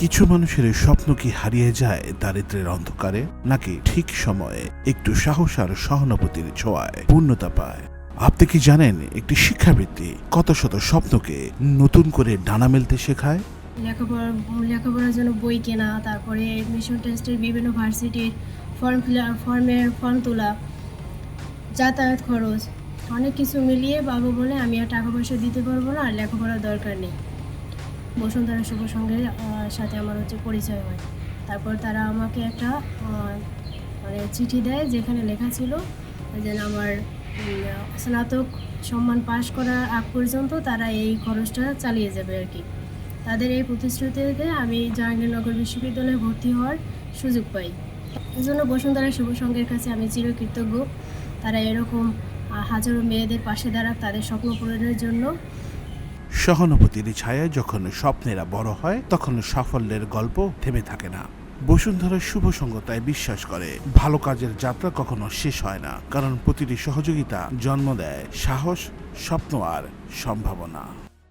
কিছু মানুষের স্বপ্ন কি হারিয়ে যায় দারিদ্র্যের অন্ধকারে, নাকি ঠিক সময়ে একটু সাহস আর সহানুভূতির ছোঁয়ায় পূর্ণতা পায়? আপনি কি জানেন একটি শিক্ষাবৃত্তি কত শত স্বপ্নকে নতুন করে ডানা মেলতে শেখায়? লেখাপড়ার জন্য বই কেনা, তারপরে এডমিশন টেস্টের বিভিন্ন ভার্সিটির ফর্ম তোলা, যাতায়াত খরচ, অনেক কিছু মিলিয়ে বাবা বলে আমি আর টাকা পয়সা দিতে পারবো না, আর লেখাপড়ার দরকার নেই। বসুন্ধরা শুভ সংঘের সাথে আমার পরিচয় হয়। তারপর তারা আমাকে একটা চিঠি দেয়, যেখানে লেখা ছিল যেন আমার স্নাতক সম্মান পাশ করার আগ পর্যন্ত তারা এই খরচটা চালিয়ে যাবে আর কি। তাদের এই প্রতিশ্রুতিতে আমি জাহাঙ্গীরনগর বিশ্ববিদ্যালয়ে ভর্তি হওয়ার সুযোগ পাই। এই জন্য বসুন্ধরা শুভ সংঘের কাছে আমি চিরকৃতজ্ঞ। তারা এরকম হাজারো মেয়েদের পাশে দাঁড়াক তাদের স্বপ্ন পূরণের জন্য। সহানুভূতির ছায়ায় যখন স্বপ্নেরা বড় হয়, তখন সাফল্যের গল্প থেমে থাকে না। বসুন্ধরা শুভ সংঘ তাই বিশ্বাস করে, ভালো কাজের যাত্রা কখনো শেষ হয় না, কারণ প্রতিটি সহযোগিতা জন্ম দেয় সাহস, স্বপ্ন আর সম্ভাবনা।